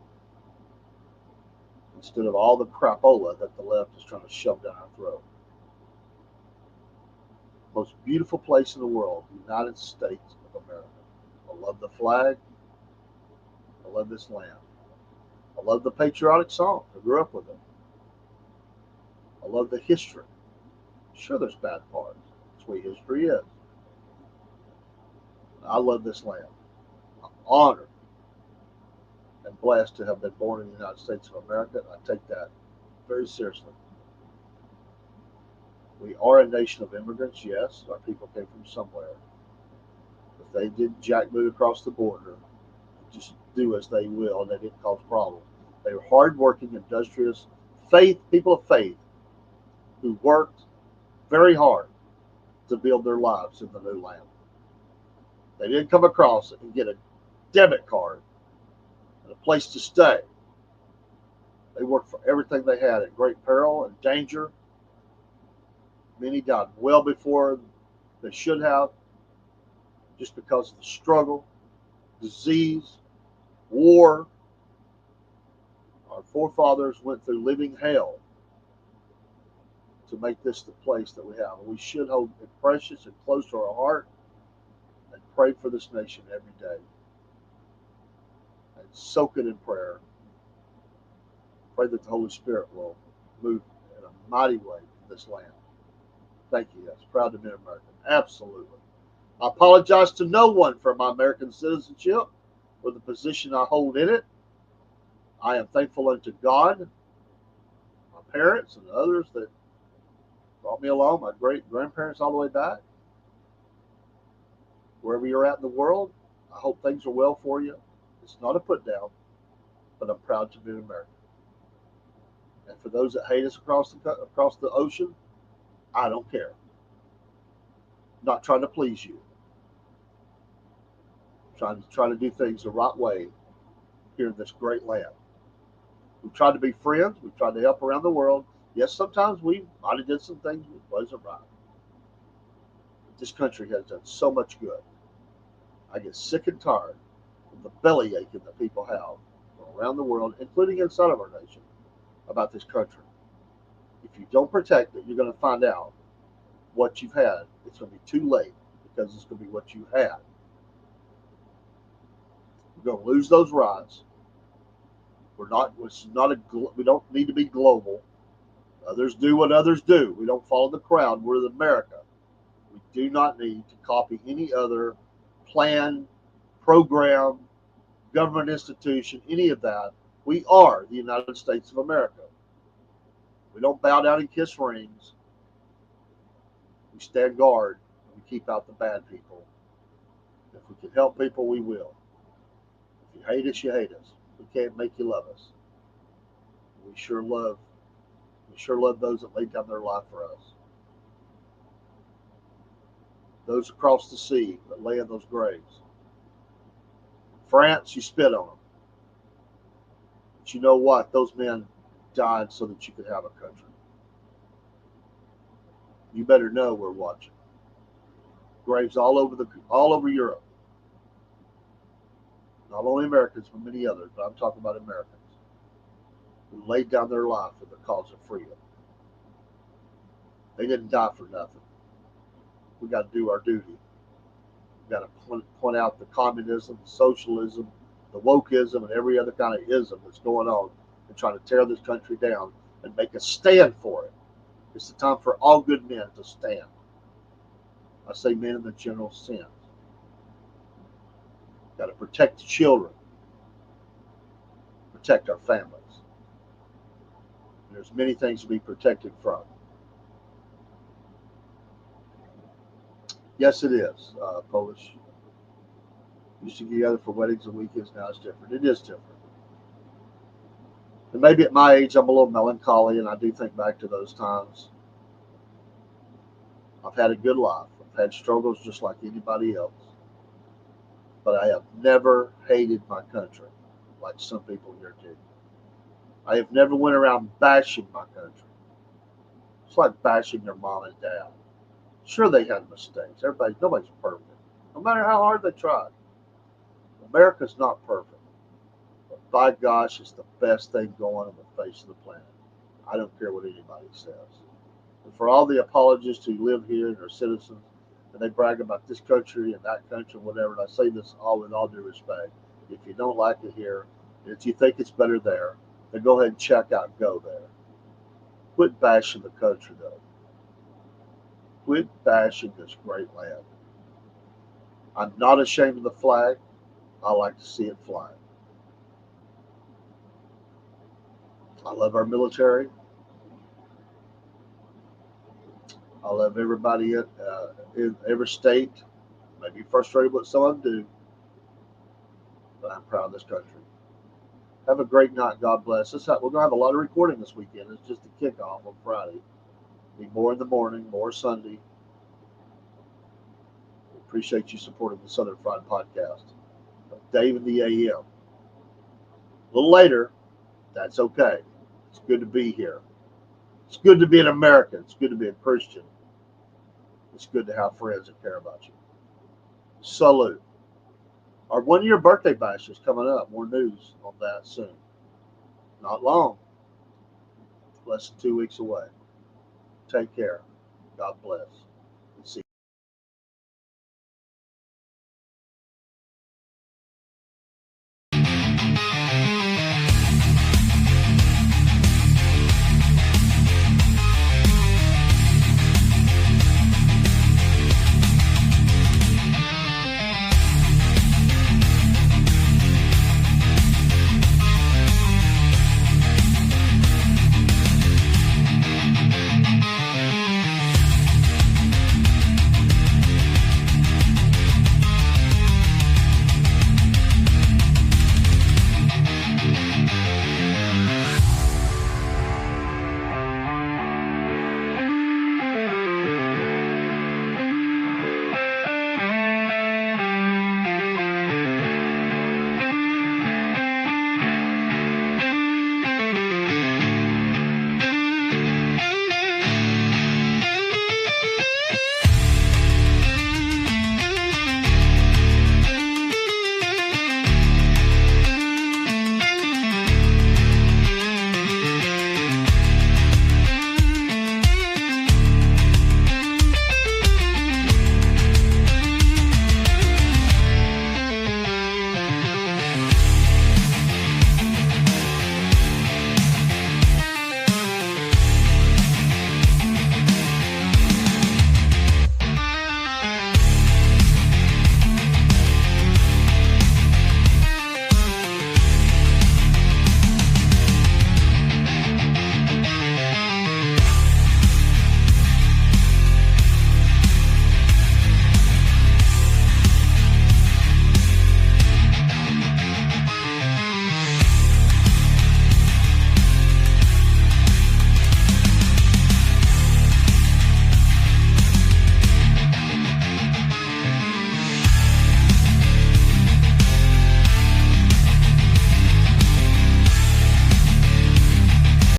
instead of all the crapola that the left is trying to shove down our throat. Most beautiful place in the world, the United States of America. I love the flag. I love this land. I love the patriotic songs. I grew up with them. I love the history. Sure, there's bad parts. That's what history is. I love this land. I'm honored and blessed to have been born in the United States of America. I take that very seriously. We are a nation of immigrants, yes. Our people came from somewhere. If they didn't jackboot across the border, just do as they will, and they didn't cause problems. They were hardworking, industrious, people of faith who worked very hard to build their lives in the new land. They didn't come across it and get a debit card and a place to stay. They worked for everything they had at great peril and danger. Many died well before they should have, just because of the struggle, disease, war. Our forefathers went through living hell to make this the place that we have. And we should hold it precious and close to our heart and pray for this nation every day. And soak it in prayer. Pray that the Holy Spirit will move in a mighty way in this land. Thank you. Yes, proud to be an American. Absolutely. I apologize to no one for my American citizenship or the position I hold in it. I am thankful unto God, my parents, and others that brought me along, my great grandparents all the way back. Wherever you're at in the world, I hope things are well for you. It's not a put down, but I'm proud to be an American. And for those that hate us across the ocean, I don't care. I'm not trying to please you. I'm trying to do things the right way here in this great land. We've tried to be friends. We've tried to help around the world. Yes, sometimes we might have did some things that wasn't right. But this country has done so much good. I get sick and tired of the belly aching that people have from around the world, including inside of our nation, about this country. If you don't protect it, you're going to find out what you've had. It's going to be too late, because it's going to be what you had. We're going to lose those rights. We don't need to be global. Others do what others do. We don't follow the crowd. We're in America. We do not need to copy any other plan, program, government institution, any of that. We are the United States of America. We don't bow down and kiss rings. We stand guard and we keep out the bad people. If we can help people, we will. If you hate us, you hate us. We can't make you love us. We sure love those that laid down their life for us. Those across the sea that lay in those graves. France, you spit on them. But you know what? Those men died so that you could have a country. You better know we're watching. Graves all over Europe. Not only Americans, but many others, but I'm talking about Americans who laid down their life for the cause of freedom. They didn't die for nothing. We got to do our duty. We got to point out the communism, the socialism, the wokeism, and every other kind of ism that's going on and trying to tear this country down and make a stand for it. It's the time for all good men to stand. I say men in the general sense. Got to protect the children, protect our families. There's many things to be protected from. Yes, it is. Polish used to get together for weddings and weekends. Now it's different. It is different. And maybe at my age, I'm a little melancholy, and I do think back to those times. I've had a good life. I've had struggles just like anybody else. But I have never hated my country like some people here do. I have never went around bashing my country. It's like bashing your mom and dad. Sure, they had mistakes. Nobody's perfect. no matter how hard they try. America's not perfect, but by gosh, it's the best thing going on the face of the planet. I don't care what anybody says. And for all the apologists who live here and are citizens, and they brag about this country and that country and whatever, and I say this all with all due respect, if you don't like it here, if you think it's better there, then go ahead and check out and go there. Quit bashing the country, though. Quit bashing this great land. I'm not ashamed of the flag. I like to see it fly. I love our military. I love everybody in every state. Maybe frustrated with what some of them do, but I'm proud of this country. Have a great night. God bless us. We're going to have a lot of recording this weekend. It's just a kickoff on Friday. Be more in the morning, more Sunday. We appreciate you supporting the Southern Fried Podcast. Dave in the AM. A little later, that's okay. It's good to be here. It's good to be an American. It's good to be a Christian. It's good to have friends that care about you. Salute. Our 1 year birthday bash is coming up. More news on that soon. Not long. Less than 2 weeks away. Take care. God bless.